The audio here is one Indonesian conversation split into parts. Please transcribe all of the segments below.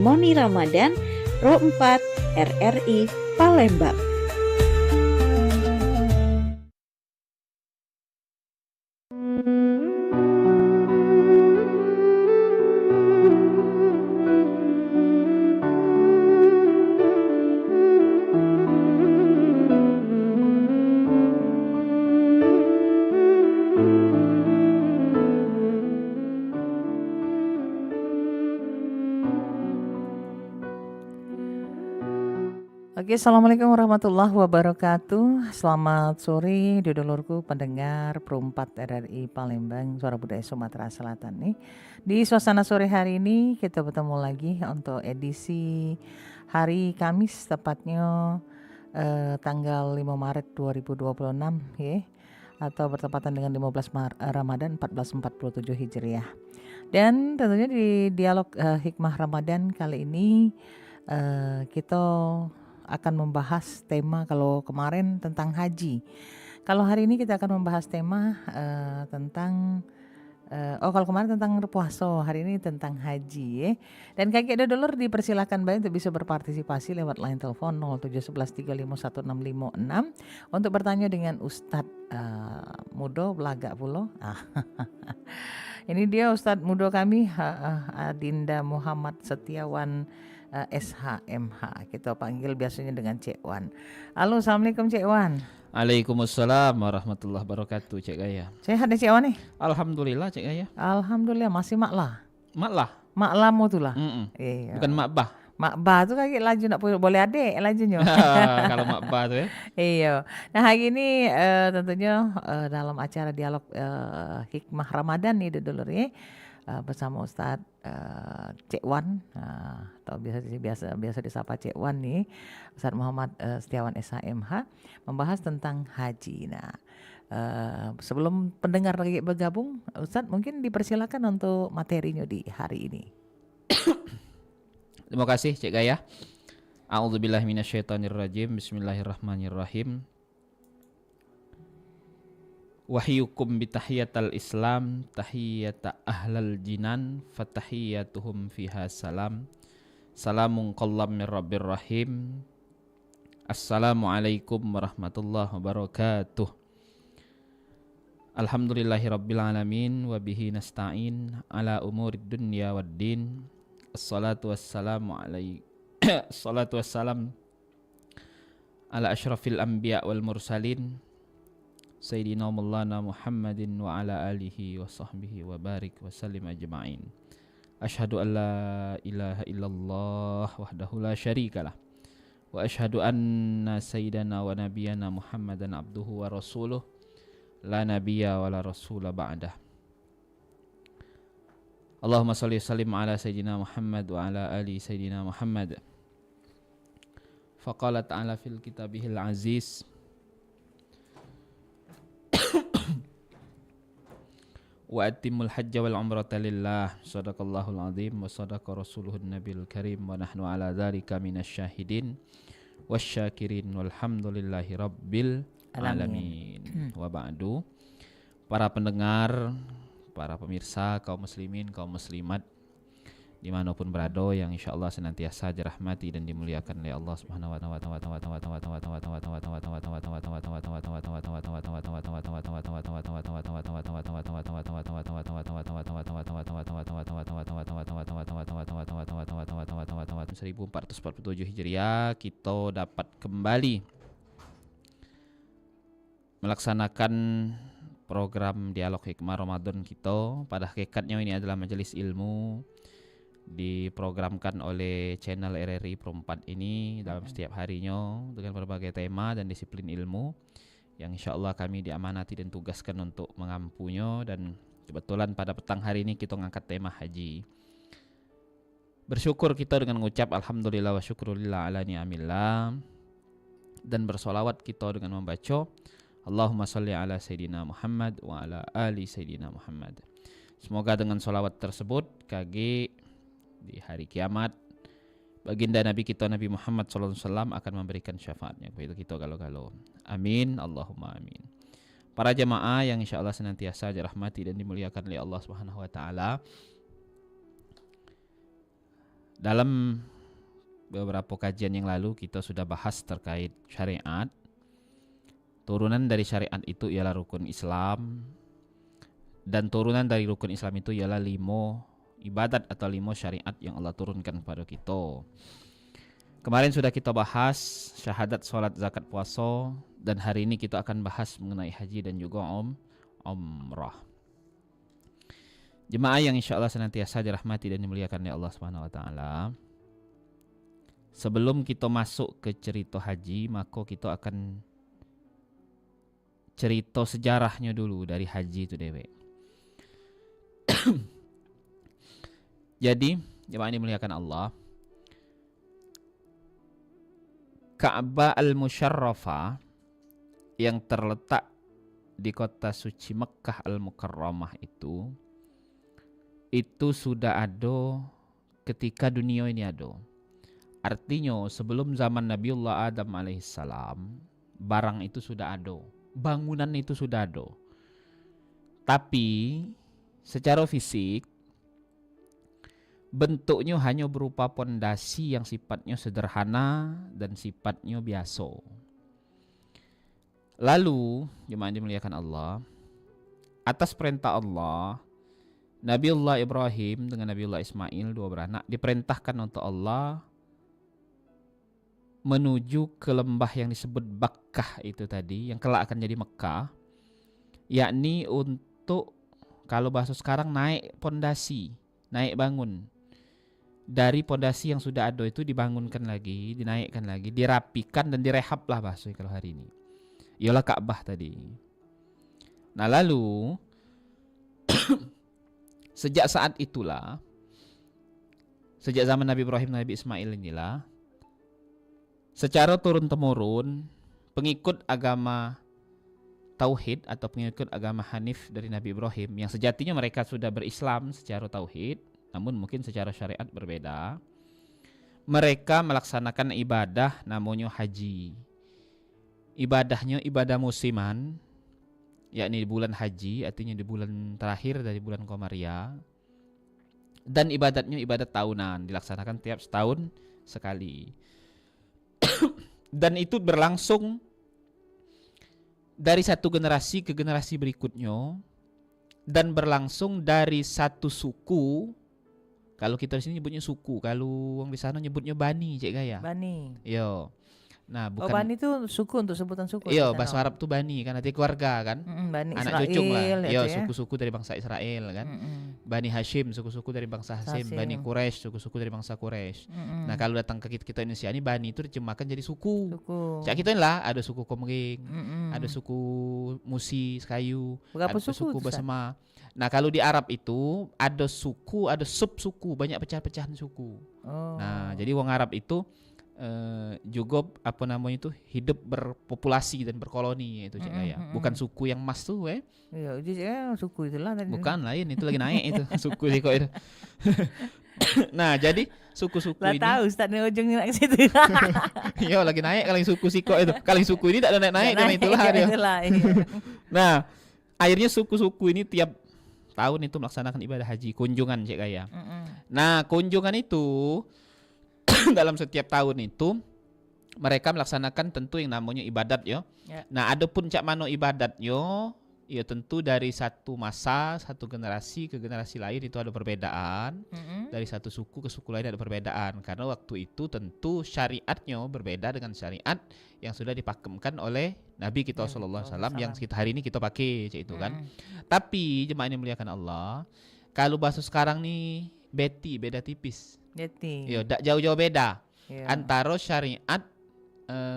Moni Ramadan, Row 4, RRI Palembang. Oke, Assalamualaikum warahmatullahi wabarakatuh. Selamat sore dulurku pendengar Perumpat RRI Palembang, Suara Budaya Sumatera Selatan nih. Di suasana sore hari ini kita bertemu lagi untuk edisi hari Kamis, tepatnya tanggal 5 Maret 2026 ya, atau bertepatan dengan 15 Ramadan 1447 Hijriah. Dan tentunya di dialog Hikmah Ramadan kali ini kita akan membahas tema, kalau kemarin tentang haji. Kalau hari ini kita akan membahas tema tentang kalau kemarin tentang puasa, hari ini tentang haji ya. Dan kakek dulur dipersilakan baik untuk bisa berpartisipasi lewat line telepon 0711351656 untuk bertanya dengan Ustadz Mudo Belaga Pulo. Ini dia Ustadz Mudo kami, Adinda Muhammad Setiawan SHMH, kita panggil biasanya dengan Cek Wan. Halo, Assalamualaikum Cek Wan. Waalaikumsalam warahmatullahi wabarakatuh, Cek Gaya. Sehat ya Cek Wan nih? Alhamdulillah, Cek Gaya. Alhamdulillah, masih maklah. Maklah. Maklamu tuh lah. Iya. Bukan makbah. Makbah tuh kayak laju nak boleh adek lajunya. Kalau makbah tuh ya. Iya. Nah hari ini tentunya dalam acara dialog Hikmah Ramadan nih dulur ya. Bersama Ustadz Cek Wan, atau biasa disapa Cek Wan nih, Ustadz Muhammad Setiawan SHMH, membahas tentang haji. Nah, sebelum pendengar lagi bergabung, Ustadz mungkin dipersilakan untuk materinya di hari ini. Terima kasih Cek Gaya. A'udzubillahi minasyaitonirrajim. Bismillahirrahmanirrahim. Wahyukum bitahiyatal Islam tahiyata ahlal jinan fatahiyatuhum fiha salam. Salamun qallam min rabbir rahim. Assalamualaikum warahmatullahi wabarakatuh. Alhamdulillahi rabbil alamin wa bihi nasta'in ala umurid dunya waddin. Assalatu wassalamu Assalatu wassalam ala asyrafil anbiya wal mursalin Sayyidina Maulana Muhammadin wa ala alihi wa sahbihi wa barik wa sallim ajma'in. Ashhadu an la ilaha illallah wahdahu la syarikalah wa ashhadu anna sayyidana wa nabiyana Muhammadan abduhu wa rasuluh la nabiyya wa la rasula ba'dah. Allahumma salli wa sallim ala sayyidina Muhammad wa ala ali sayyidina Muhammad. Faqala ta'ala fil kitabihil aziz wa atimul hajja wal umrata lillah, sadaqallahul azim wa sadaqa rasuluhun nabiyul karim wa nahnu ala dzalika minasyahidin wasyakirin walhamdulillahi rabbil alamin. Wa ba'du. Para pendengar, para pemirsa, kaum muslimin, kaum muslimat dimanapun berada yang insyaallah senantiasa dirahmati dan dimuliakan oleh Allah Subhanahu wa taala. Tahun 1447 Hijriah kita dapat kembali melaksanakan program dialog Hikmah Ramadan kita. Pada hakikatnya ini adalah majelis ilmu diprogramkan oleh channel RRI Perumpat ini dalam setiap harinya dengan berbagai tema dan disiplin ilmu yang insyaallah kami diamanati dan tugaskan untuk mengampunya. Dan kebetulan pada petang hari ini kita ngangkat tema haji. Bersyukur kita dengan mengucap alhamdulillah wa syukrulillah ala ni'amillah, dan bersolawat kita dengan membaca Allahumma salli ala Sayyidina Muhammad wa ala ali Sayyidina Muhammad. Semoga dengan solawat tersebut KG di hari kiamat baginda Nabi kita Nabi Muhammad SAW akan memberikan syafaatnya kepada kita galau-galau. Amin, Allahumma amin. Para jamaah yang insya Allah senantiasa dirahmati dan dimuliakan oleh Allah Subhanahu Wa Taala, Dalam beberapa kajian yang lalu kita sudah bahas terkait syariat. Turunan dari syariat itu ialah rukun Islam, dan turunan dari rukun Islam itu ialah 5 ibadat atau 5 syariat yang Allah turunkan kepada kita. Kemarin sudah kita bahas syahadat, salat, zakat, puasa, dan hari ini kita akan bahas mengenai haji dan juga umrah. Jemaah yang insyaallah senantiasa dirahmati dan dimuliakan oleh Allah Subhanahu wa taala. Sebelum kita masuk ke cerita haji, maka kita akan cerita sejarahnya dulu dari haji itu dewek. Jadi, jemaah dimuliakan Allah, Ka'bah Al-Musyarrafah yang terletak di kota suci Mekkah Al-Mukarramah itu sudah ada ketika dunia ini ada. Artinya sebelum zaman Nabiullah Adam alaihissalam, barang itu sudah ada, bangunan itu sudah ada. Tapi secara fisik bentuknya hanya berupa pondasi yang sifatnya sederhana dan sifatnya biasa. Lalu, jemaah dimuliakan Allah, atas perintah Allah, Nabiullah Ibrahim dengan Nabiullah Ismail, 2 beranak, diperintahkan untuk Allah menuju ke lembah yang disebut Bakkah itu tadi, yang kelak akan jadi Mekah, yakni untuk, kalau bahasa sekarang, naik pondasi, naik bangun. Dari pondasi yang sudah ada itu dibangunkan lagi, dinaikkan lagi, dirapikan dan direhab lah bahasa kalau hari ini. Ialah Ka'bah tadi. Nah lalu sejak saat itulah, sejak zaman Nabi Ibrahim dan Nabi Ismail inilah, secara turun-temurun pengikut agama Tauhid atau pengikut agama Hanif dari Nabi Ibrahim, yang sejatinya mereka sudah berislam secara Tauhid, namun mungkin secara syariat berbeda, mereka melaksanakan ibadah namanya haji. Ibadahnya ibadah musiman, yakni di bulan haji, artinya di bulan terakhir dari bulan Qamariyah. Dan ibadatnya ibadat tahunan, dilaksanakan tiap setahun sekali. Dan itu berlangsung dari satu generasi ke generasi berikutnya, dan berlangsung dari satu suku. Kalau kita di sini nyebutnya suku, kalau orang di sana nyebutnya bani, Cik Gaya. Bani. Yo. Nah, bukan. Oh, Bani itu suku, untuk sebutan suku. Iya, bahasa Arab tuh bani kan, arti keluarga kan. Bani Anak Israel, cucung lah. Iya, ya. suku-suku dari bangsa Israel kan. Bani Hashim, suku-suku dari bangsa Hashim. Bani Quraisy, suku-suku dari bangsa Quraisy. Nah, kalau datang ke kita Indonesia ini, bani itu diterjemahkan jadi suku. Cak kita ini lah, ada suku Komering, ada suku Musi, Sekayu, ada suku Basema. Nah, kalau di Arab itu ada suku, ada sub-suku, banyak pecah-pecahan suku. Nah, jadi orang Arab itu juga apa namanya itu hidup berpopulasi dan berkoloni itu Cik Gaya. Bukan suku yang mas tuh Iya, jadi suku itulah tadi. Bukan, lain itu lagi naik itu suku sih kok itu. Nah, jadi suku-suku lah ini tahu Ustaz nih ujungnya ke situ. iya lagi naik kalau suku siko itu. Kalau suku ini tak ada naik-naik karena itulah dia. Iya. Nah, akhirnya suku-suku ini tiap tahun itu melaksanakan ibadah haji, kunjungan Cik Gaya. Nah, kunjungan itu dalam setiap tahun itu mereka melaksanakan tentu yang namanya ibadat ya. Nah, adapun cak mano ibadatnya ya tentu dari satu masa, satu generasi ke generasi lain itu ada perbedaan. Dari satu suku ke suku lain ada perbedaan, karena waktu itu tentu syariatnya berbeda dengan syariat yang sudah dipakemkan oleh Nabi kita sallallahu alaihi wasallam yang kita hari ini kita pakai cak itu kan. Tapi jemaah yang dimuliakan Allah, kalau bahasa sekarang nih beda tipis. Iya, tak jauh-jauh beda antara syariat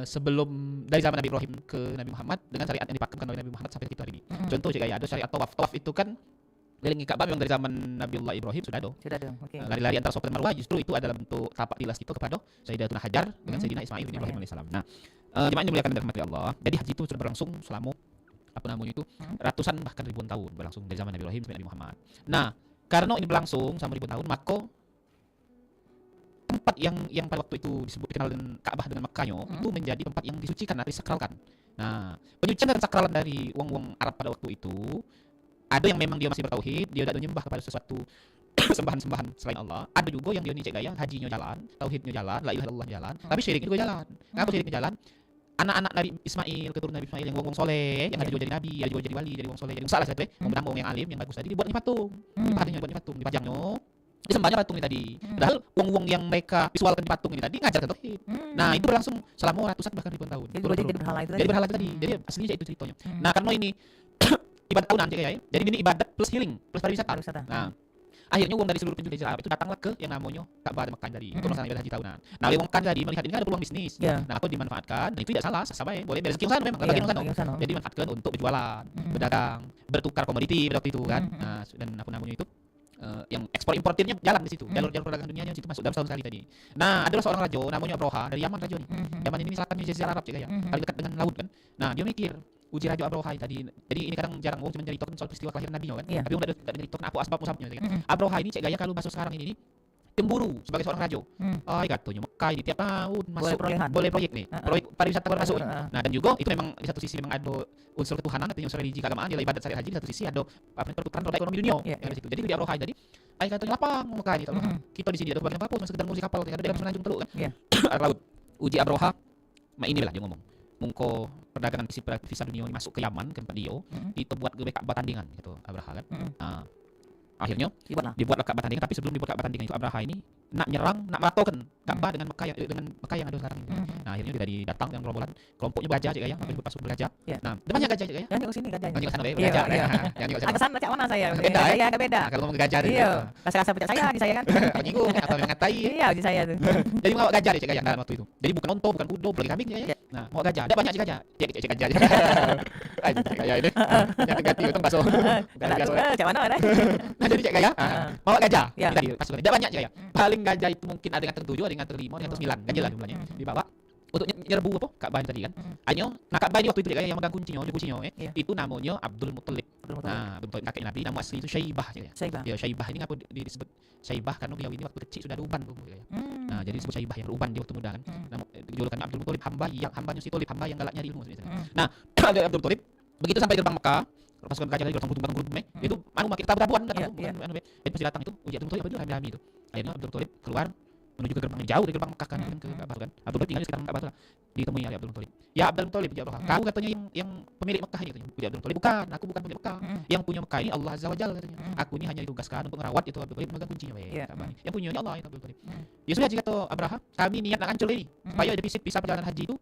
sebelum dari zaman Nabi Ibrahim ke Nabi Muhammad dengan syariat yang dipakemkan oleh Nabi Muhammad sampai kita hari ini. Contoh Cik Gaya, ada syariat tawaf. Tawaf itu kan kelilingi Ka'bah memang dari zaman Nabiullah Ibrahim sudah ada. Lari-lari antara Safa dan Marwah justru itu adalah bentuk tapak tilas kita kepada Sayyidatuna Hajar dengan Sayyidina Ismail bin Ibrahim alaihissalam. Nah, jemaah dimuliakan dan dirahmati Allah. Jadi haji itu sudah berlangsung selama apa namanya itu ratusan bahkan ribuan tahun, berlangsung dari zaman Nabi Ibrahim sampai Nabi Muhammad. Nah, karena ini berlangsung selama ribuan tahun, maka tempat yang pada waktu itu disebut dikenal dengan Ka'bah dengan Mekkahnya itu menjadi tempat yang disucikan atau disakralkan. Nah, penyucian dan sakralan dari wong-wong Arab pada waktu itu ada yang memang dia masih bertauhid, dia tidak menyembah kepada sesuatu sembahan-sembahan selain Allah. Ada juga yang dia ni cek gaya hajinya jalan, tauhidnya jalan, la ilaha illallah jalan, tapi syiriknya juga jalan. Kenapa syiriknya jalan? Anak-anak Nabi Ismail, keturunan Nabi Ismail yang wong soleh, yang ada juga jadi nabi, ada juga jadi wali, jadi wong soleh, jadi salah satu wong berdambung yang alim, yang bagus tadi dibuat ni patung. Dipatungnya dibuat ni patung, dipajangnya. Disembahnya patung ini tadi. Padahal wong-wong yang mereka visualkan di patung ini tadi ngajarkan tauhid. Nah, itu berlangsung selama ratusan bahkan ribuan tahun. Jadi berhala itu Jadi berhala tadi. Jadi aslinya itu ceritanya. Nah, karena ini ibadat tahunan cek ya. Jadi ini ibadat plus healing, plus pariwisata. Nah, akhirnya wong dari seluruh penjuru Arab itu datanglah ke yang namanya Ka'bah Mekah tadi untuk melaksanakan ibadah haji tahunan. Nah, wong Mekah tadi melihat ini kan ada peluang bisnis. Nah, aku dimanfaatkan. Dan itu tidak salah, sama boleh rezeki sana memang, bagi sana. Jadi dimanfaatkan untuk berjualan, berdagang, bertukar komoditi pada waktu itu kan. Nah, dan apa namanya itu yang ekspor importirnya jalan di situ. Jalur-jalur perdagangan dunianya di situ masuk dalam setahun sekali tadi. Nah, adalah seorang raja namanya Abroha dari Yaman raja nih. Yaman ini selatan Jazirah Arab juga ya. Paling dekat dengan laut kan. Nah, dia mikir uji raja Abroha tadi. Jadi ini kadang jarang cuma ceritakan soal peristiwa kelahiran Nabi kan. Tapi enggak ada ceritakan apa asbab musabnya kan. Abroha ini cek gaya kalau masuk sekarang ini cemburu sebagai seorang raja. Ay katanya Mekah ini tiap tahun masuk boleh proyek nih. Proyek pariwisata baru masuk. Nah, dan juga itu memang di satu sisi memang ada unsur ketuhanan atau unsur religi keagamaan adalah ibadat syariat haji, di satu sisi ada perputaran roda ekonomi dunia yang di situ. Jadi di Abroha tadi ay katanya lapang Mekah ini. Kita di sini ada bagian apa-apa cuma sekedar ngurusi kapal ada dalam semenanjung teluk kan. Laut. Uji Abroha inilah dia ngomong. Mungko perdagangan visa dunia ini masuk ke Yaman ke tempat dia, itu buat gue Ka'bah tandingan gitu Abraha kan. Akhirnya dibuatlah Ka'bah tandingan, tapi sebelum dibuat Ka'bah tandingan itu Abraha ini nak nyerang, nak meratakan Ka'bah dengan Mekah yang ada sekarang ini. Nah, akhirnya dia datang dengan rombongan kelompoknya gajah aja ya, sampai pasukan bergajah. Nah, banyak gajah aja ya. Jangan ke sini gajahnya. Jangan ke sana bergajah. Jangan ke sana. Agak sana cak mana saya? Beda ya, agak beda. Kalau ngomong gajah Iya. Rasa-rasa pecah saya di saya kan. Menyinggung atau mengatai. Iya, di saya tuh. Jadi mau gajah deh cek gajah dalam waktu itu. Jadi bukan onto, bukan kudo, bukan kambing ya. Nah, mau gajah. Ada banyak cek gajah. Cek gajah. Ayo cek gajah ini. Yang tegati itu bakso. Cak mana ada? Nah, jadi cek gajah. Bawa gajah. Tadi pasukan. Tidak banyak cek gajah. Paling gajah itu mungkin ada yang ter-7, ada yang ter-5, ada yang ter-9. Gajah lah jumlahnya. Dibawa untuk nyerbu apa? Ka'bah tadi kan. Ayo, nah Ka'bah ini waktu itu dia yang megang kuncinya, itu namanya Abdul Muttalib. Nah, Abdul Muttalib kakek Nabi, nama asli itu Syaibah ya. Ya, Syaibah ini ngapa disebut Syaibah karena beliau ini waktu kecil sudah ada uban tuh ya. Nah, jadi disebut Syaibah yang beruban dia waktu muda kan. Nama julukan Abdul Muttalib hambanya si Thalib, hamba yang galak nyari ilmu sebenarnya. Nah, ada Abdul Muttalib begitu sampai gerbang Mekah, pasukan gajah lagi datang gudung itu makin tabu-tabuan kan. Jadi pasti datang itu uji Abdul Muttalib apa itu itu. Akhirnya Abdul Muttalib keluar menuju ke gerbang yang jauh dari gerbang Mekah kan ke Ka'bah kan. Abdul Muttalib tinggal di sekitar Ka'bah lah. Ditemui oleh Abdul Muttalib. Ya Abdul Muttalib ya Allah. Kau katanya yang pemilik Mekah ini katanya. Ya Abdul Muttalib bukan, aku bukan pemilik Mekah. Yang punya Mekah ini Allah Azza wa Jalla katanya. Aku ini hanya ditugaskan untuk merawat itu Abdul Muttalib memegang kuncinya Ka'bah ini. Yang punya ini Allah itu Abdul Muttalib. Ya sudah jika kata Abraha, kami niat nak hancur ini supaya defisit visa perjalanan haji itu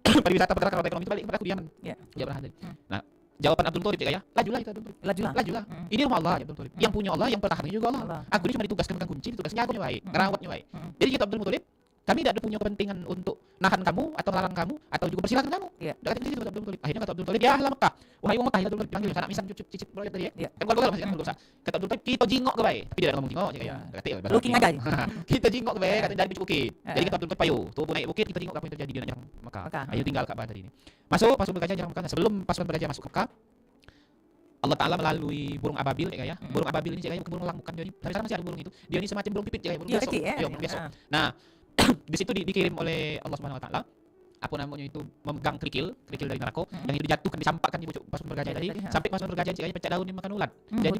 pariwisata pergerakan roda ekonomi itu balik kepada aku di Yaman. Ya Abraha tadi. Nah, jawaban Abdul Muttalib ya, lajulah itu Abdul Muttalib. Lajulah. Ini rumah Allah ya Abdul Muttalib. Yang punya Allah, yang pertahanannya juga Allah. Aku ini cuma ditugaskan megang kunci, ditugaskan jagonya baik, ngerawatnya baik. Jadi kita Abdul Muttalib, kami tidak punya kepentingan untuk nahan kamu atau melarang kamu atau juga persilahkan kamu. Dekat di situ Abdul Muttalib. Akhirnya kata Abdul Muttalib, ya lah Mekah. Wahai wong Mekah, Abdul Muttalib panggil anak misan cicit proyek tadi ya. Kan keluarga masih kan berusaha. Kata Abdul Muttalib, kita jingok ke baik. Tapi dia ngomong jingok ya. Looking aja. Kita jingok ke baik, kata dari bukit. Jadi kita Abdul Muttalib payu, tuh naik bukit kita jingok apa yang terjadi di nyerang Mekah. Ayo tinggal Ka'bah tadi ini. Masuk pasukan bergajah nyerang Mekah. Sebelum pasukan bergajah masuk ke Mekah, Allah Ta'ala melalui burung ababil ya. Burung ababil ini bukan burung elang, bukan dia. Tapi sana masih ada burung itu. Dia ini semacam burung pipit ya, burung biasa. Ya, burung biasa. Nah, di situ dikirim oleh Allah Subhanahu wa taala apa namanya itu memegang kerikil dari neraka yang itu dijatuhkan disampakkan di pucuk pasukan bergajah tadi sampai pasukan bergajah cik pecah daun dimakan ulat. Jadi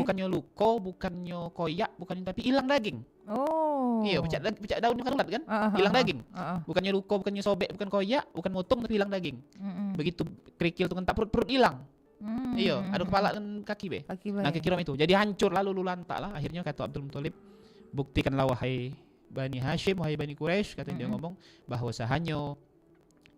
bukannya luka, bukannya koyak, bukannya tapi hilang daging. Oh. Iya, pecah daun dimakan ulat kan? Hilang daging. Bukannya luka, bukannya sobek, bukan koyak, bukan motong tapi hilang daging. Begitu kerikil itu ngentak perut hilang. Iya, ada kepala dan kaki be. Nah, kira itu. Jadi hancur lalu lantak lah. Akhirnya kata Abdul Muttalib, buktikanlah wahai Bani Hashim, wahai Bani Quraisy, katanya dia ngomong bahwa sahanya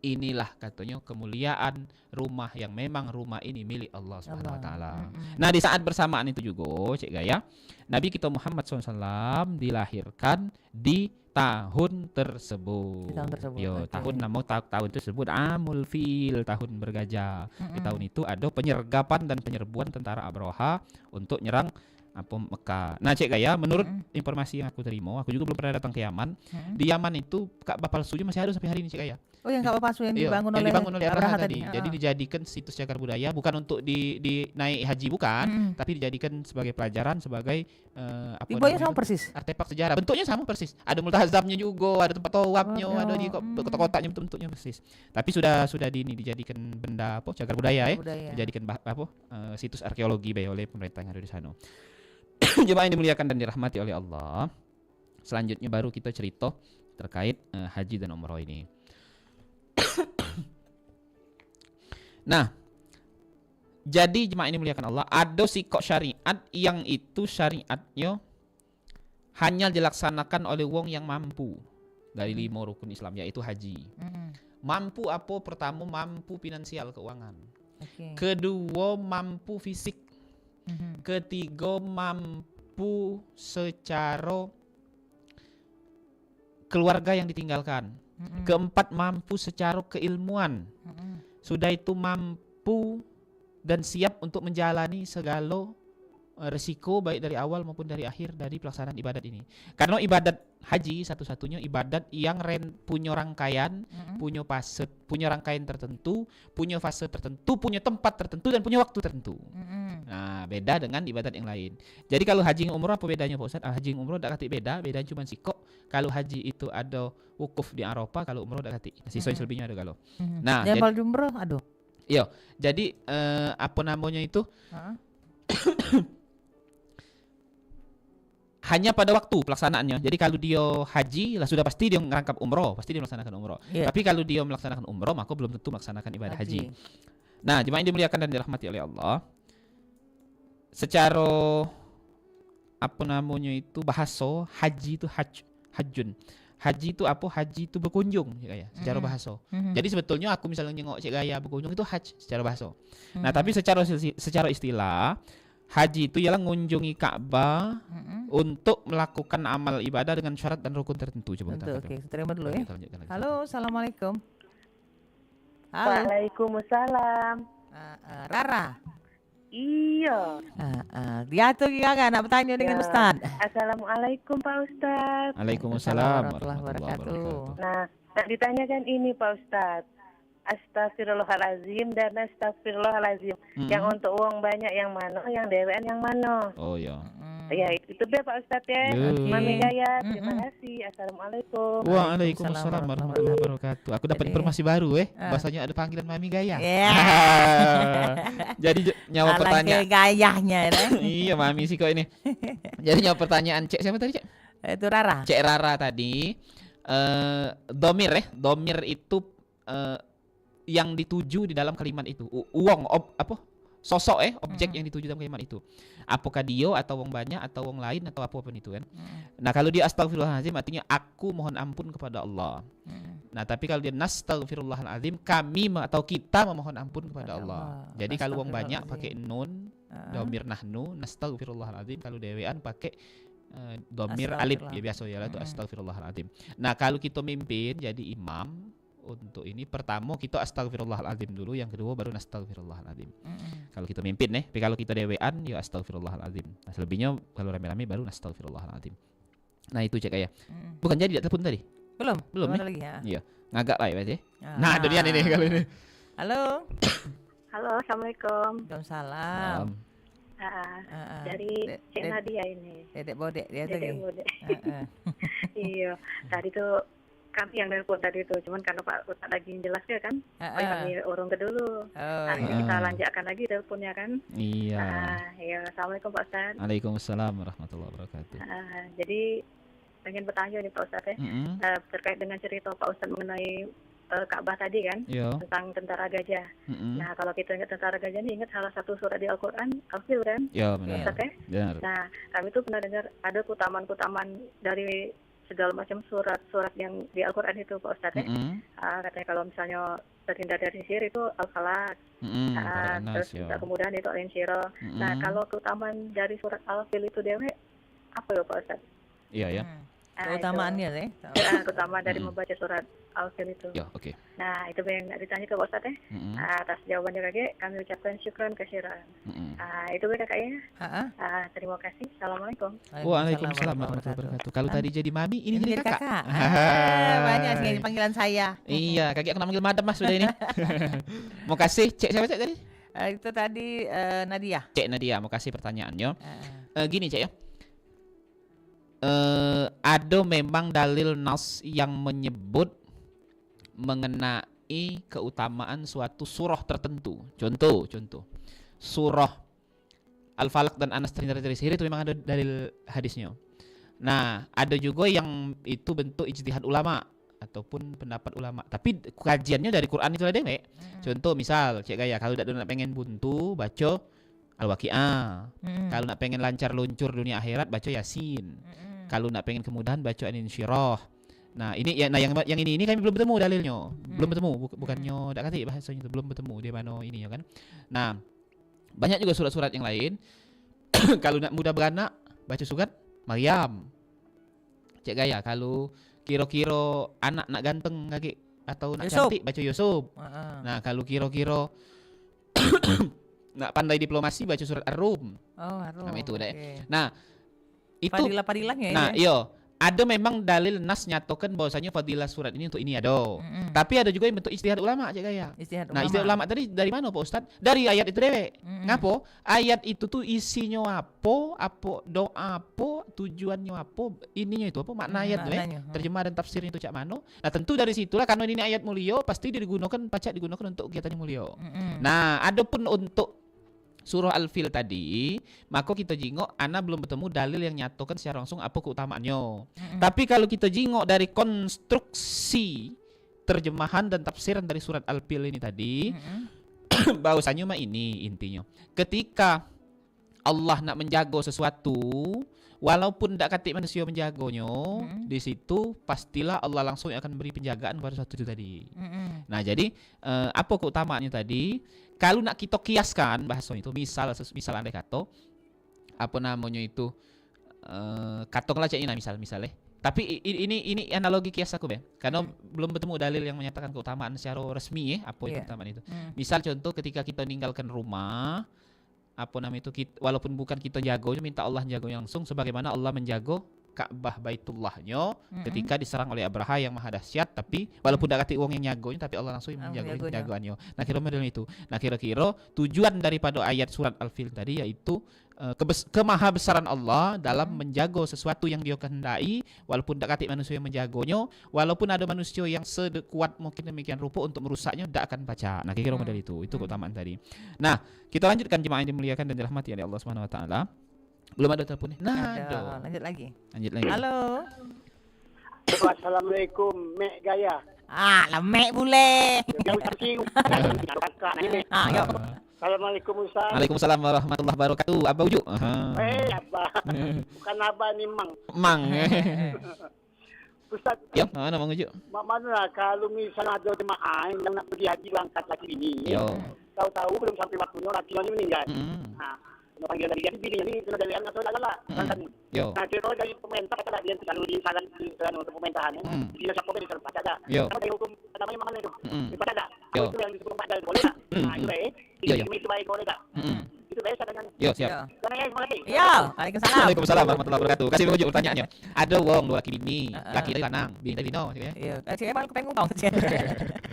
inilah katanya kemuliaan rumah yang memang rumah ini milik Allah Subhanahu wa taala. Nah, di saat bersamaan itu juga, Cik Gaya, Nabi kita Muhammad SAW dilahirkan di tahun tersebut. Tahun nama tahun tersebut Amul Fil, tahun bergajah. Di tahun itu ada penyergapan dan penyerbuan tentara Abroha untuk nyerang Mekah. Nah, Cik Gaya, menurut informasi yang aku terima, aku juga belum pernah datang ke Yaman. Di Yaman itu Ka'bah palsunya masih ada sampai hari ini, Cik Gaya. Oh, yang Ka'bah palsu yang dibangun oleh Abraha tadi. Jadi dijadikan situs cagar budaya, bukan untuk naik haji bukan, tapi dijadikan sebagai pelajaran, sebagai Bentuknya sama persis. Artefak sejarah. Bentuknya sama persis. Ada multazamnya juga, ada tempat tawafnya, ada di kotak-kotaknya bentuknya persis. Tapi sudah dijadikan benda cagar budaya ya. Dijadikan situs arkeologi oleh pemerintah yang ada di sana. Jemaah yang dimuliakan dan dirahmati oleh Allah. Selanjutnya baru kita cerita terkait haji dan umroh ini. Nah, jadi jemaah ini dimuliakan Allah, ada sikok syariat yang itu syariatnya hanya dilaksanakan oleh wong yang mampu dari 5 rukun Islam, yaitu haji. Mampu apa? Pertama, mampu finansial, keuangan. Kedua, mampu fisik. Ketiga, mampu secara keluarga yang ditinggalkan. Keempat, mampu secara keilmuan. Sudah itu mampu dan siap untuk menjalani segala resiko baik dari awal maupun dari akhir dari pelaksanaan ibadat ini. Karena ibadat haji satu-satunya ibadat yang punya rangkaian, punya fase, punya rangkaian tertentu, punya fase tertentu, punya tempat tertentu dan punya waktu tertentu. Nah, beda dengan ibadat yang lain. Jadi kalau haji umroh apa bedanya Pak Ustaz? Haji umroh tak kati beda cuma sikok. Kalau haji itu ada wukuf di Arafah, kalau umroh tak kati. Sisa selebihnya ada kalau. Nah, Jabal umroh aduh. Iya, jadi apa namanya itu? Hanya pada waktu pelaksanaannya. Jadi kalau dia haji lah sudah pasti dia merangkap umroh, pasti dia melaksanakan umroh. Tapi kalau dia melaksanakan umroh maka belum tentu melaksanakan ibadah haji. Nah, jemaah yang dimuliakan dan dirahmati oleh Allah, secara apa namanya itu bahasa haji itu hajjun. Haji itu apa? Haji itu berkunjung ya, secara bahasa. Jadi sebetulnya aku misalnya nyengok Cik Gaya berkunjung itu haj secara bahasa. Nah, tapi secara istilah haji itu ialah mengunjungi Ka'bah untuk melakukan amal ibadah dengan syarat dan rukun tertentu. Coba kita Oke, terima dulu ya. lanjutkan. Halo, assalamualaikum. Halo. Waalaikumsalam. Rara. Iya. Dia tuh gimana nak bertanya dengan Ustaz? Assalamualaikum Pak Ustaz. Waalaikumsalam warahmatullahi wabarakatuh. Nah, ditanyakan ini Pak Ustaz. Astagfirullahalazim dan astagfirullahalazim. Yang untuk uang banyak yang mana, yang dewean yang mana? Oh ya. Ya itu deh Pak Ustaz ya. Mami Gaya, terima kasih. Assalamualaikum. Waalaikumsalam warahmatullahi wabarakatuh. Aku dapat informasi baru bahasanya ada panggilan Mami Gaya. Jadi nyawa pertanyaan gayahnya iya Mami sih kok ini. Jadi nyawa pertanyaan Cek siapa tadi Cek? Itu Rara. Cek Rara tadi. Domir itu yang dituju di dalam kalimat itu. Uang sosok objek yang dituju dalam kalimat itu. Apakah dia atau wong banyak atau wong lain atau apapun itu kan. Nah, kalau dia astagfirullahalazim artinya aku mohon ampun kepada Allah. Nah, tapi kalau dia nastaghfirullahalazim kami atau kita memohon ampun kepada Allah. Jadi kalau wong banyak pakai nun, domir nahnu, nastaghfirullahalazim. Kalau dewean pakai domir alif ya biasa ya itu astagfirullahalazim. Nah, kalau kita mimpin jadi imam untuk ini pertama kita astagfirullahalazim dulu, yang kedua baru nastaghfirullahalazim. Kalau kita mimpin tapi kalau kita dewean ya astagfirullahalazim. Nah, selebihnya kalau rame-rame baru nastaghfirullahalazim. Nah, itu Cek ya. Bukan jadi telepon tadi? Belum lagi ya. Iya, ngagak lah ya berarti. Nah, itu dia ini kali ini. Halo. Halo, assalamualaikum. Waalaikumsalam. Dari Cik Nadia ini. Dedek bodek dia tuh. Dedek bodek. Iya, tadi tuh kami yang nelpon tadi itu, cuman karena Pak Ustaz lagi jelasnya kan, kami urung ke dulu. Kita lanjutkan lagi teleponnya kan. Iya. Ya, assalamualaikum Pak Ustaz. Waalaikumsalam warahmatullahi wabarakatuh. Jadi pengen bertanya nih Pak Ustaz ya, terkait dengan cerita Pak Ustaz mengenai Ka'bah tadi kan, tentang tentara gajah. Nah, kalau kita ingat tentara gajah ini, ingat salah satu surat di Al-Quran, Al-Fil kan? Ya, benar. Ustaz, ya? Nah, kami tuh pernah dengar ada keutamaan-keutamaan dari segala macam surat-surat yang di Al-Quran itu Pak Ustaz ya. Katanya kalau misalnya terhindar dari sihir itu Al-Falaq. Terus kemudian itu Al-Insyirah. Nah, kalau keutamaan dari surat Al-Fil itu dewe apa ya Pak Ustaz? Iya ya. Keutamaannya deh. Keutamaan dari membaca surat Al-Fil itu. Ya, oke. Nah, itu yang ditanya ke Pak Ustaz ya. Atas jawabannya kakek, kami ucapkan syukran kasiran. Itu kakak ya. Terima kasih. Assalamualaikum. Waalaikumsalam warahmatullahi wabarakatuh. Kalau tadi jadi mami, ini jadi kakak. Banyak sekali panggilan saya. Iya, kakek aku manggil madam Mas sudah ini. Mau kasih Cek siapa Cek tadi? Itu tadi Nadia. Cek Nadia, mau kasih pertanyaannya. Gini Cek ya. Ada memang dalil nas yang menyebut mengenai keutamaan suatu surah tertentu. Contoh surah Al-Falaq dan Anas terhindar dari sihir itu memang ada dalil hadisnya. Nah, ada juga yang itu bentuk ijtihad ulama ataupun pendapat ulama. Tapi kajiannya dari Quran itu ada, Nek. Contoh misal, Cik Gaya, kalau nak pengen buntu, baca Al-Waqiah. Kalau nak pengen lancar luncur dunia akhirat, baca Yasin. Kalau nak pengen kemudahan, baca An-Insyirah. Nah, ini ya, nah yang ini kami belum bertemu dalilnya. Belum bertemu, bukannya dak kata bahasanya itu belum bertemu dia mana ini ya kan. Nah, banyak juga surat-surat yang lain. Kalau nak mudah beranak, baca surat Maryam. Cik Gaya, kalau kira-kira anak nak ganteng kaki atau nak Yusuf. cantik, baca Yusuf. Nah, kalau kira-kira nak pandai diplomasi, baca surat Ar-Rum. Oh, Nama itu deh. Okay. Nah, itu Fadilah-fadilahnya nah, ya. ada memang dalil nas nyatokan bahwasanya fadilah surat ini untuk ini ada. Tapi ada juga yang bentuk ijtihad ulama, Cik Gaya. Nah, ijtihad ulama tadi dari mana Pak Ustaz? Dari ayat itu dewek. Ngapo? Ayat itu tuh isinya apa, doa apa, tujuannya apa, ininya itu apa, makna ayat tuh terjemah dan tafsirnya itu cak mano. Nah, tentu dari situlah karena ini ayat mulia pasti digunakan untuk kegiatan yang mulia. Nah, adapun untuk surah Al-Fil tadi, maka kita jingok ana belum bertemu dalil yang nyatakan secara langsung apa keutamaannya. Tapi kalau kita jingok dari konstruksi terjemahan dan tafsiran dari surat Al-Fil ini tadi, bahwasanya mah ini intinya. Ketika Allah nak menjaga sesuatu, walaupun tidak katik manusia menjaganya, di situ pastilah Allah langsung akan beri penjagaan pada sesuatu itu tadi. Nah, jadi apa keutamaannya tadi? Kalau nak kita kiaskan bahasa itu, misal andai kata apa namanya itu katonglah cak ini misalnya. Tapi ini analogi kias aku, Bang. Karena belum bertemu dalil yang menyatakan keutamaan secara resmi apa itu keutamaan itu. Misal contoh ketika kita meninggalkan rumah, apa namanya itu, walaupun bukan kita jago, minta Allah jago langsung sebagaimana Allah menjago Ka'bah Baitullahnya ketika diserang oleh Abraha yang maha dahsyat, tapi walaupun tidak katik uang yang nyagonya, tapi Allah langsung menjago jagoannya. Nah, kira-kira itu. Nah, kira-kira tujuan daripada ayat surat Al-Fil tadi yaitu kemahabesaran Allah dalam menjaga sesuatu yang Dia kehendaki, walaupun tidak katik manusia yang menjagonya, walaupun ada manusia yang sekuat mungkin demikian rupa untuk merusaknya, tidak akan baca. Nah, kira-kira model itu keutamaan tadi. Nah, kita lanjutkan jemaah yang dimuliakan dan dirahmati oleh Allah Subhanahu wa taala. Belum ada telepon nih. Nah, lanjut lagi. Halo. Assalamualaikum, Mek Gaya. Lemek boleh. Yuk. Assalamualaikum Ustaz. Waalaikumsalam warahmatullahi wabarakatuh. Abah Uju. Abah. Bukan Abah nih, Mang. Ustaz. Ya, mana Mang Uju? Mana kalau misalnya ada jemaah yang nak pergi haji berangkat lagi ini. Tahu-tahu belum sampai waktunya lakinya meninggal. Panggil dari jadi bini ini kena dari anak atau lala. Nah, cerita dari pemerintah kata dia kalau di saran untuk pemerintahan dia siapa dari saran baca dah. Kalau dari hukum namanya mana itu? Baca dah. Itu yang disebut baca boleh tak? Nah, itu baik. Itu baik boleh tak? Itu baik dengan. Yo, siap. Karena ya mulai. Ya, Waalaikumsalam. Waalaikumsalam warahmatullahi wabarakatuh. Kasih mengujuk pertanyaannya. Ada wong dua laki bini, laki dari lanang, bini dari bino, gitu ya. Iya, saya malah kepengen ngomong.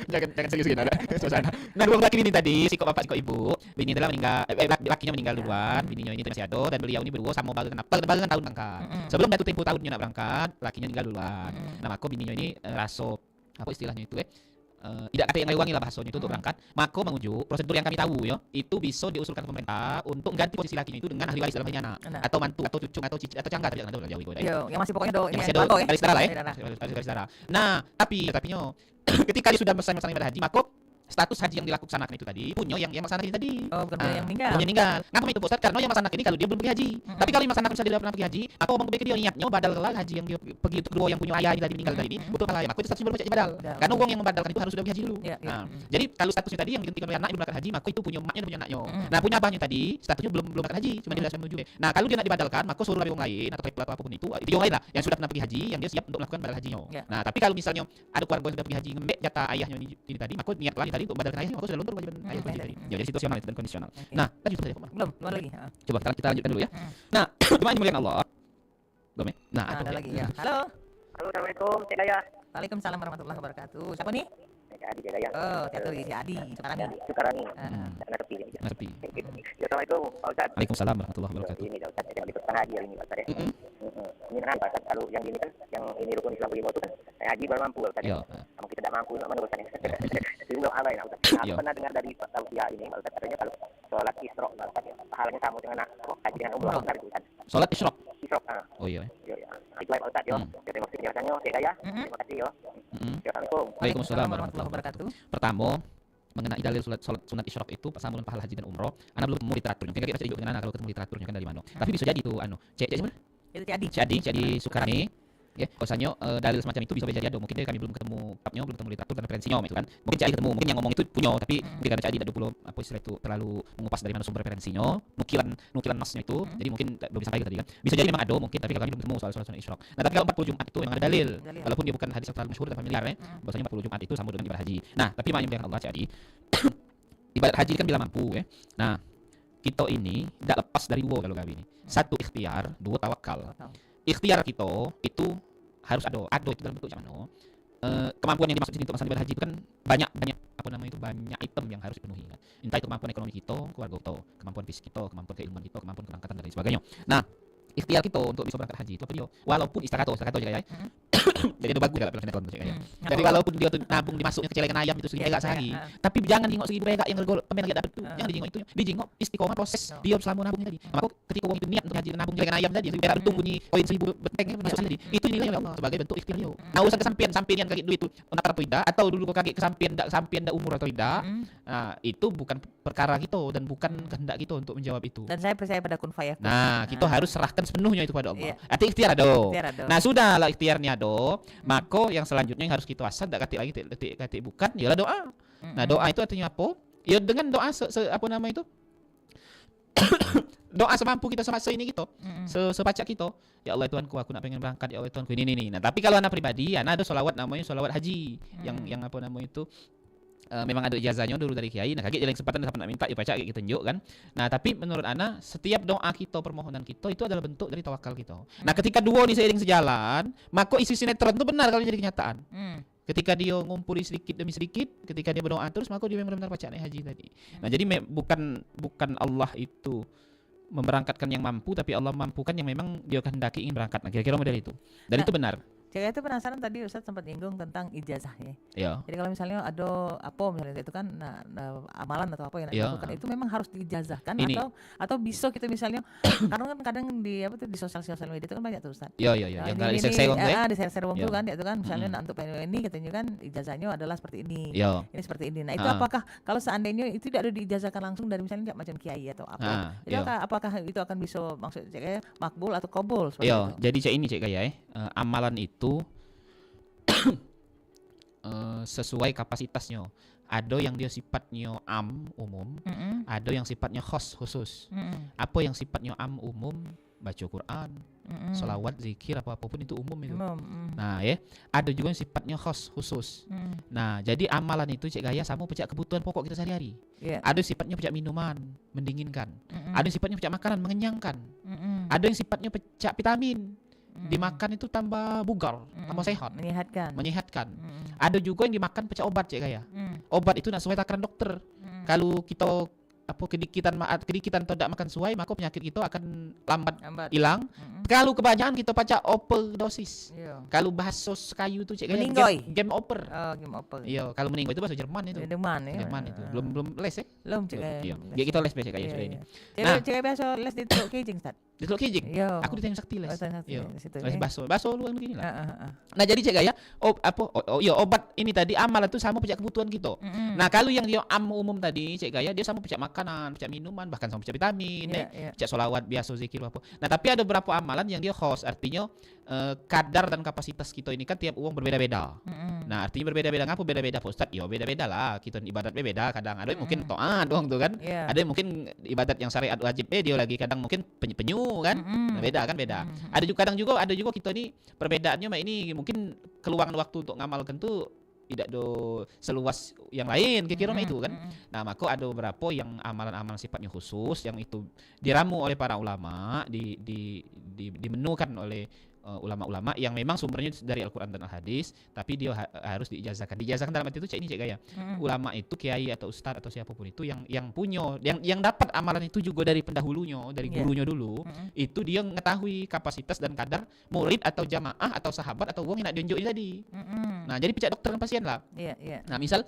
Jangan serius-serius ada suasana. Nah, dua laki bini tadi, si kok bapak si kok ibu, bini telah meninggal, lakinya meninggal duluan, bininya ini masih ada, dan beliau ini berdua sama barengan tahun berangkat. Sebelum jatuh tempo tahunnya nak berangkat, lakinya meninggal duluan. Nah, maka bininya ini raso apa istilahnya itu tidak kata yang wangi lah bahasanya itu untuk berangkat. Maka mengujuk prosedur yang kami tahu ya, itu bisa diusulkan ke pemerintah untuk ganti posisi lakinya itu dengan ahli waris dalam hal anak atau mantu atau cucu atau cicit atau cangga, tapi jangan tahu jauh itu. Yang masih pokoknya do, yang masih ada garis darah lah ya. Garis darah. Nah, tapinya ketika dia sudah melaksanakan ibadah haji, maka status haji yang dilaksanakan itu tadi punya yang melaksanakan ini tadi. Oh, bukan yang meninggal. Punya meninggal. Ngapa itu Ustaz? Karena yang melaksanakan ini kalau dia belum pergi haji. Tapi kalau yang melaksanakan misalnya dia pernah pergi haji, maka ngomong ke dia niatnya badal lah haji yang dia pergi itu kedua yang punya ayah ini tadi meninggal tadi ini, betul malah ya. Maka itu statusnya belum badal. Karena uang yang membadalkan itu harus sudah pergi haji dulu. Nah, jadi kalau statusnya tadi yang ditentukan oleh anak yang berangkat haji, maka itu punya emaknya dan punya anaknya. Nah, punya abahnya tadi statusnya belum berangkat haji, cuma dia sudah menuju. Nah, kalau dia nak dibadalkan, maka suruh orang lain atau triple apapun itu yang lain lah yang sudah pernah pergi haji yang dia siap untuk melakukan badal hajinya. Nah, tapi kalau misalnya ada keluarga yang sudah pergi haji ngembek jatah ayahnya ini tadi, maka niat lagi tadi untuk badalkan ayahnya, maka sudah luntur kewajiban ayah tadi. Ya, jadi situasional itu dan kondisional. Nah, lanjut saja, Pak. Belum lagi. Coba kita lanjutkan dulu ya. Nah, jemaah dimuliakan Allah. Belum ya? Nah, ada lagi ya. Halo. Assalamualaikum, Cik Gaya. Waalaikumsalam warahmatullahi wabarakatuh. Siapa nih? Adi Cik Gaya. Oh, Tetu si Adi. Sekarang nih. Sekarang nih. Ngerti. Ngerti. Assalamualaikum, Pak Ustaz. Waalaikumsalam warahmatullahi wabarakatuh. Ini Pak Ustaz, yang dipesan haji hari ini Pak Ustaz ya. Ini kan Pak Ustaz, kalau yang ini kan, yang ini rukun Islam kelima itu kan, haji baru mampu Pak Ustaz. Iya. Mungkin kita tidak mampu meneruskannya. Jadi doa lain Ustaz. Aku pernah dengar dari tausiah ini Ustaz, katanya kalau sholat Isra Ustaz, pahalanya sama dengan haji dengan umrah Ustaz. Sholat Isyraq. Oh iya. Itu Pak Ustaz yo. Terima kasih penjelasannya, Cek ya. Terima kasih yo. Assalamualaikum. Waalaikumsalam warahmatullahi wabarakatuh. Pertama, mengenai dalil sholat sunat Isyraq itu sama dengan pahala haji dan umroh, ana belum ketemu literaturnya. Mungkin kita baca juga dengan ana kalau ketemu literaturnya kan dari mana. Tapi bisa jadi itu cek siapa? Itu Jadi Sukarni. Ya, bahwasanya dalil semacam itu bisa jadi ada. Mungkin kami belum ketemu kitabnya, belum ketemu literatur dan referensinya itu kan. Mungkin jadi ketemu, mungkin yang ngomong itu punya, tapi mungkin karena jadi tidak 20 apa istilah itu terlalu mengupas dari mana sumber referensinya, nukilan nasnya itu. Jadi mungkin belum disampaikan tadi kan. Bisa jadi memang ada mungkin, tapi kami belum ketemu soal sunat Isyraq. Nah, tapi kalau 40 Jumat itu memang ada dalil. Walaupun dia bukan hadis yang terlalu masyhur dan familiar ya. Bahwasanya 40 Jumat itu sama dengan ibadah haji. Nah, tapi maknanya yang Allah jadi ibadah haji kan bila mampu ya. Nah, kita ini tidak lepas dari dua kalau kami ini. Satu ikhtiar, dua tawakal. Ikhtiar kita itu harus ada itu dalam bentuk mana? Kemampuan yang dimaksud sini untuk masalah ibadah haji itu kan banyak banyak item yang harus dipenuhi kan. Entah itu kemampuan ekonomi kita, keluarga kita, kemampuan fisik kita, kemampuan keilmuan kita, kemampuan keberangkatan dan lain sebagainya. Nah, ikhtiar kita untuk bisa berangkat haji itu apa dia? Walaupun istirahat aja ya. Jadi itu bagus dalam sinetron ya. Jadi walaupun dia tuh nabung dimasuknya ke celengan ayam itu 1.000 perak sehari. Tapi jangan jingok 1.000 perak yang regol pemen lagi dapat itu. Yang dijingok itu, dijingok istiqomah proses dia selama nabungnya tadi. Maka ketika wong itu niat untuk haji nabung celengan ayam tadi 1.000 perak itu bunyi koin 1.000 beteng masuk tadi. Itu nilainya oleh Allah sebagai bentuk ikhtiar dia. Nah, usah kesampean yang kaki duit itu onak atau tidak, atau dulu kaki kesampean dak umur atau tidak. Nah, itu bukan perkara kita dan bukan kehendak kita untuk menjawab itu. Dan saya percaya pada kun fayakun. Nah, kita harus serahkan sepenuhnya itu pada Allah. Arti ikhtiar ada. Nah, sudah lah ikhtiarnya ada, maka yang selanjutnya yang harus kita asal tak katik lagi katik bukan, ialah doa. Nah, doa itu artinya apa? Ya dengan doa apa nama itu? Doa semampu kita semasa ini kita, sepacak kita. Ya Allah Tuhanku, aku nak pengen berangkat. Ya Allah Tuhanku, ini. Nah, tapi kalau anak pribadi, anak ada solawat namanya solawat haji, yang apa namanya itu? Memang ada ijazahnya dulu dari kiai. Nah, kaget jalan kesempatan dapat nak minta baca kayak kita tunjuk kan. Nah, tapi menurut ana setiap doa kita, permohonan kita itu adalah bentuk dari tawakal kita. Nah, ketika dua ini seiring sejalan, maka isi sinetron itu benar kalau jadi kenyataan. Ketika dia ngumpuli sedikit demi sedikit, ketika dia berdoa terus, maka dia benar-benar baca haji tadi. Nah, jadi bukan Allah itu memberangkatkan yang mampu, tapi Allah mampukan yang memang dia kehendaki ingin berangkat. Nah, kira-kira model itu. Dan itu benar. Saya itu penasaran tadi Ustadz sempat nyinggung tentang ijazah ya. Iya. Jadi kalau misalnya ada apa misalnya itu kan amalan atau apa yang dilakukan itu memang harus diijazahkan atau bisa kita misalnya karena kan kadang di di sosial media itu kan banyak tuh Ustadz. Iya. Yang di share-share di share-share tuh kan itu kan misalnya untuk ini katanya kan ijazahnya adalah seperti ini. Ini seperti ini. Nah, itu apakah kalau seandainya itu tidak ada diijazahkan langsung dari misalnya macam kiai atau apa? Itu apakah itu akan bisa maksud saya makbul atau qabul seperti itu? Jadi ini kayak amalan itu sesuai kapasitasnya. Ada yang dia sifatnya umum, ada yang sifatnya khusus. Apa yang sifatnya umum, baca Quran, salawat, zikir, apapun itu umum itu. Nah, ada juga yang sifatnya khusus. Nah, jadi amalan itu cek gaya sama pecah kebutuhan pokok kita sehari-hari. Ada sifatnya pecah minuman, mendinginkan. Ada sifatnya pecah makanan, mengenyangkan. Ada yang sifatnya pecah vitamin. Dimakan itu tambah bugar, tambah sehat, menyehatkan. Ada juga yang dimakan pecah obat cek gaya. Obat itu nak sesuai takaran dokter. Kalau kita kedikitan atau tidak makan sesuai, maka penyakit itu akan lambat hilang. Kalau kebanyakan kita baca overdosis. Kalau bahasa kayu itu cek gaya game over. Game over. Iya, kalau meninggoy itu bahasa Jerman itu. Jerman itu. Belum les ya? Belum cek. Iya. Kita les biasa kayak sudah ini. Nah, cek biasa les di Teluk Kijing, Ustaz. Di Teluk Kijing. Aku di Tanjung Sakti les. Les baso luang begini lah. Nah, jadi cek gaya obat ini tadi amalan itu sama pecah kebutuhan kita. Nah, kalau yang dia umum tadi cek gaya dia sama pecah makanan, pecah minuman, bahkan sama pecah vitamin, pecah solawat biasa zikir apa. Nah, tapi ada beberapa amalan yang dia khos, artinya kadar dan kapasitas kita ini kan tiap uang berbeda-beda. Nah, artinya berbeda-beda ngapa beda-beda Pak Ustaz? Ya beda-beda lah, kita ibadat beda, kadang ada yang mungkin taat doang tuh kan. Ada yang mungkin ibadat yang syariat wajib dia lagi kadang mungkin penyu kan. Nah, beda. Ada juga kita ini perbedaannya ini mungkin keluangan waktu untuk ngamalkan tuh tidak do seluas yang lain kira-kira itu kan. Nah, maka ada beberapa yang amalan-amalan sifatnya khusus yang itu diramu oleh para ulama, dimenukan oleh ulama-ulama yang memang sumbernya dari Al-Quran dan Al-Hadis, tapi dia harus diijazahkan. Diijazahkan dalam arti itu cek ini cek gaya. Ulama itu kiai atau ustadz atau siapapun itu yang punya, yang dapat amalan itu juga dari pendahulunya, dari gurunya dulu. Itu dia mengetahui kapasitas dan kadar murid atau jamaah atau sahabat atau wong yang nak diunjuk tadi. Nah, jadi pijak dokter dan pasien lah. Nah, misal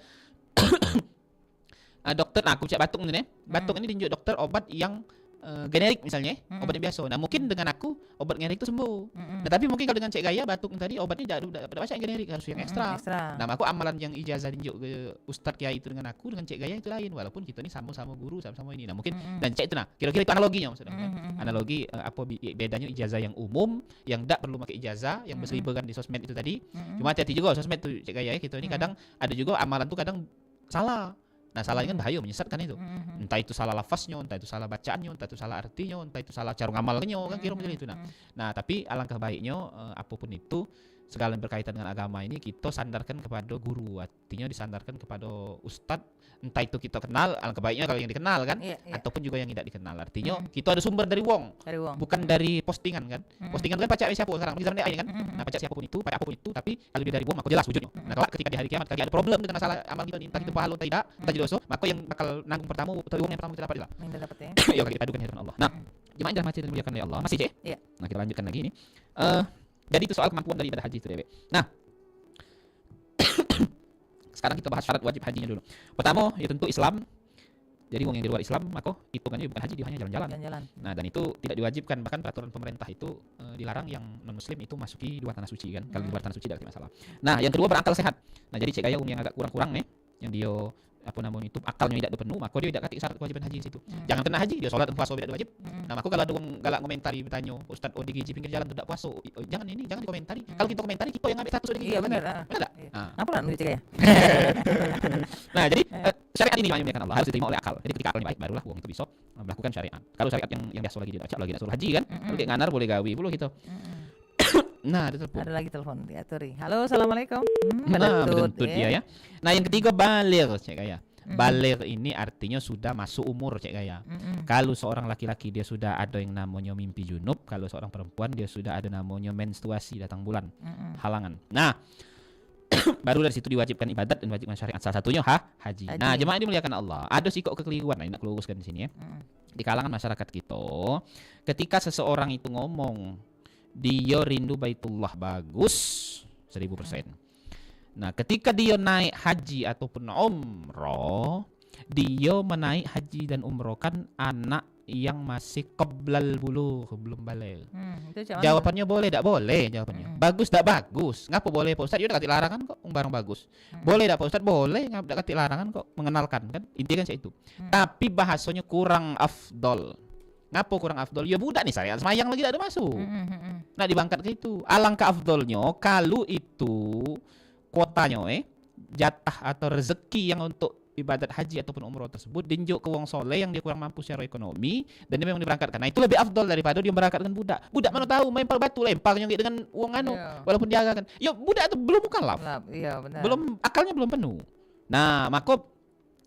dokter, aku cek batuk ini, batuk ini diunjuk dokter obat yang generik misalnya, obat yang biasa. Nah, mungkin dengan aku obat generik itu sembuh. Nah, tapi mungkin kalau dengan Cek Gaya batuk tadi obatnya tidak baca yang generik, harus yang ekstra. Nah, aku amalan yang ijazah diunjuk ke Ustadz Kiai itu dengan aku, dengan Cek Gaya itu lain, walaupun kita ini sama-sama guru, sama-sama ini. Nah, mungkin dan cek itu kira-kira itu analoginya maksudnya. Analogi apa bedanya ijazah yang umum, yang tidak perlu pakai ijazah, yang berseliweran di sosmed itu tadi. Cuma hati-hati juga sosmed itu Cek Gaya kita ini kadang ada juga amalan tuh kadang salah. Nah, salahnya kan bahaya, menyesatkan itu. Entah itu salah lafaznya, entah itu salah bacaannya, entah itu salah artinya, entah itu salah cara ngamalnya, kan kira macam itu. Nah, tapi alangkah baiknya apapun itu segala yang berkaitan dengan agama ini kita sandarkan kepada guru, artinya disandarkan kepada ustadz, entah itu kita kenal, alangkah baiknya kalau yang dikenal kan, ataupun juga yang tidak dikenal. Artinya kita ada sumber dari wong, bukan dari postingan kan. Postingan kan pacak siapa sekarang, di zaman AI kan. Nah, pacak siapapun itu, pacak apapun itu, tapi kalau dia dari wong maka jelas wujudnya. Nah, kalau ketika di hari kiamat kali ada problem dengan masalah amal kita, entah itu pahala atau tidak, entah jadi dosa, maka yang bakal nanggung pertama atau wong yang pertama kita dapat lah. Yang dapat ya. Ya, kita padukan hadirat Allah. Nah, jemaah yang dirahmati dan dimuliakan oleh Allah. Masih, Cek? Iya. Nah, kita lanjutkan lagi ini. Jadi itu soal kemampuan dari ibadah haji itu, Dewek. Nah, sekarang kita bahas syarat wajib hajinya dulu. Pertama, ya tentu Islam. Jadi wong yang di luar Islam, maka hitungannya bukan haji, dia hanya jalan-jalan. Nah, dan itu tidak diwajibkan, bahkan peraturan pemerintah itu dilarang yang non-muslim itu masuki dua tanah suci kan. Kalau di luar tanah suci tidak ada masalah. Nah, yang kedua berakal sehat. Nah, jadi Cek Gaya yang agak kurang-kurang nih, yang dia apa namanya itu akalnya tidak penuh, maka dia tidak katik syarat kewajiban haji di situ. Jangan kena haji, dia sholat dan puasa tidak wajib. Nah, maka kalau ada orang galak komentari bertanya, Ustaz ODGJ pinggir jalan tidak puasa, jangan dikomentari. Kalau kita komentari, kita yang ambil status ODGJ. Iya benar. Benar. Apa lah Cek Gaya? Nah, jadi syariat ini dimaksudkan Allah harus diterima oleh akal. Jadi ketika akalnya baik, barulah wong itu bisa melakukan syariat. Kalau syariat yang biasa lagi tidak lagi suruh haji kan, kalau dia nganar boleh gawi puluh gitu. Nah, ada lagi telepon diaturi. Halo, assalamualaikum. Betul dia ya. Nah, yang ketiga baligh, Cek Gaya. Baligh ini artinya sudah masuk umur, Cek Gaya. Kalau seorang laki-laki dia sudah ada yang namanya mimpi junub, kalau seorang perempuan dia sudah ada namanya menstruasi datang bulan, halangan. Nah, baru dari situ diwajibkan ibadat dan diwajibkan syariat. Salah satunya haji. Nah, jemaah ini muliakan Allah. Ada sikok kekeliruan, nah ini nak luruskan di sini ya. Di kalangan masyarakat kita, ketika seseorang itu ngomong dia rindu Baitullah bagus 1000%. Nah, ketika dia naik haji ataupun umroh, dia menaik haji dan umroh kan anak yang masih qoblal bulugh, belum balik. Jawabannya boleh tak boleh jawabannya. Bagus tak bagus. Ngapa boleh Pak Ustaz? Dia udah kasih larangan kok barang bagus. Boleh tak Pak Ustaz? Boleh, ngapa udah kasih larangan kok mengenalkan kan. Intinya kan itu. Tapi bahasanya kurang afdol. Ngapa kurang afdol? Ya budak nih syariat semayang lagi tak ada masuk. Nah, dibangkat ke itu. Alangkah afdolnya kalau itu kuotanya jatah atau rezeki yang untuk ibadat haji ataupun umroh tersebut dinjuk ke wong soleh yang dia kurang mampu secara ekonomi dan dia memang diberangkatkan. Nah, itu lebih afdol daripada dia berangkatkan budak. Budak mana tahu lempar batu, lemparnya dengan uang walaupun dia kan. Ya budak itu belum mukallaf. Iya, benar. Belum akalnya belum penuh. Nah, maka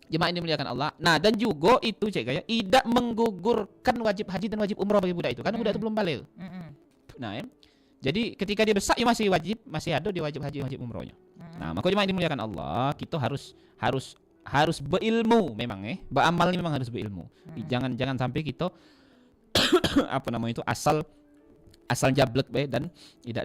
jemaah ini muliakan Allah. Nah, dan juga itu Cek Gaya tidak menggugurkan wajib haji dan wajib umroh bagi budak itu karena budak itu belum balik. Nah, jadi ketika dia besar ya masih wajib, masih ada dia wajib haji, wajib umrohnya. Nah, maka jemaah ini muliakan Allah, kita harus berilmu memang beramal ini memang harus berilmu. Jangan sampai kita apa namanya itu asal jablek dan tidak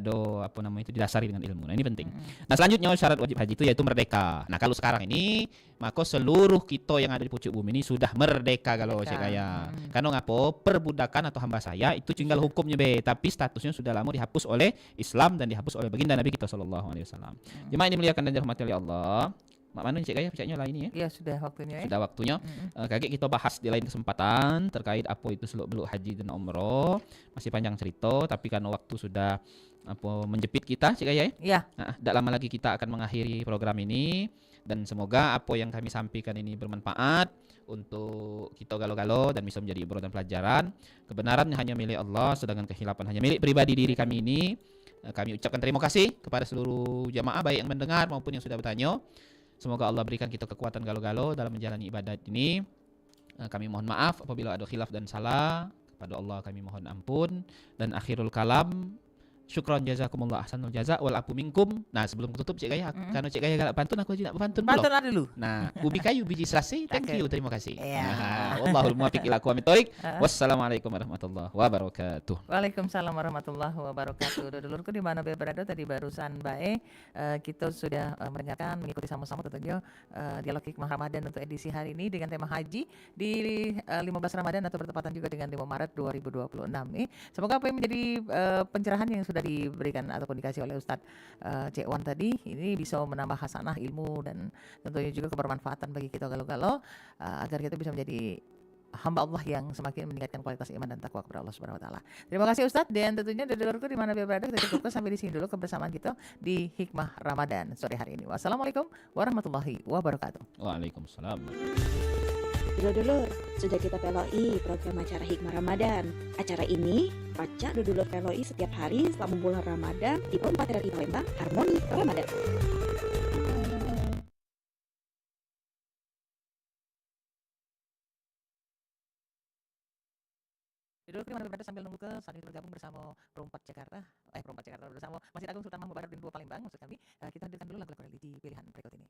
didasari dengan ilmu. Nah, ini penting. Nah, selanjutnya syarat wajib haji itu yaitu merdeka. Nah, kalau sekarang ini maka seluruh kita yang ada di pucuk bumi ini sudah merdeka kalau Cek Gaya. Karena ngapo perbudakan atau hamba saya itu tinggal hukumnya tapi statusnya sudah lama dihapus oleh Islam dan dihapus oleh baginda Nabi kita sallallahu alaihi wasallam. Jemaah ini muliakan dan dirahmati oleh Allah. Mak mana Cek Gaya pecahnya lah ini ya? Iya, sudah waktunya. Sudah waktunya. Kaget kita bahas di lain kesempatan terkait apa itu seluk-beluk haji dan umroh. Masih panjang cerita, tapi karena waktu sudah menjepit kita, Cek Gaya ya? Iya. Nah, tidak lama lagi kita akan mengakhiri program ini dan semoga apa yang kami sampaikan ini bermanfaat untuk kita galo-galo dan bisa menjadi ibrah dan pelajaran. Kebenaran hanya milik Allah, sedangkan kehilapan hanya milik pribadi diri kami ini. Kami ucapkan terima kasih kepada seluruh jamaah baik yang mendengar maupun yang sudah bertanya. Semoga Allah berikan kita kekuatan galo-galo dalam menjalani ibadat ini. Kami mohon maaf apabila ada khilaf dan salah. Kepada Allah kami mohon ampun. Dan akhirul kalam, Syukron jazakumullah ahsanul jaza wal afu minkum. Nah, sebelum tutup Cik Gaya, karena Cik Gaya galak pantun, aku aja nak pantun Pantun dulu. ada dulu. Nah, ubi kayu biji serasi, thank Oke. you, terima kasih. Iya. Wallahul muwaffiq ila aqwamit thoriq. Wassalamualaikum warahmatullahi wabarakatuh. Waalaikumsalam warahmatullahi wabarakatuh. Dulurku di mana berada tadi barusan bae kita sudah mendengarkan mengikuti sama-sama tentunya dialog hikmah Ramadan untuk edisi hari ini dengan tema haji di 15 Ramadan atau bertepatan juga dengan 5 Maret 2026 nih. Semoga apa yang menjadi pencerahan yang sudah diberikan ataupun dikasih oleh Ustadz Cik Wan tadi ini bisa menambah hasanah ilmu dan tentunya juga kebermanfaatan bagi kita galau-galau agar kita bisa menjadi hamba Allah yang semakin meningkatkan kualitas iman dan takwa kepada Allah Subhanahu wa taala. Terima kasih Ustadz dan tentunya dulurku di mana berada kita cukupkan sampai di sini dulu kebersamaan kita di Hikmah Ramadan sore hari ini. Wassalamualaikum warahmatullahi wabarakatuh. Waalaikumsalam. Dulur-dulur, sudah kita peloi program acara Hikmah Ramadan. Acara ini baca dulur peloi setiap hari selama bulan Ramadan di Pro 4 RRI Palembang Harmoni Ramadan. Dulu kita berada sambil nunggu ke saat ini bergabung bersama Pro 4 Jakarta, Pro 4 Jakarta bersama Masjid Agung Sultan Mahmud Badarudin II Palembang maksud kami. Kita hadirkan dulu lagu-lagu religi pilihan berikut ini.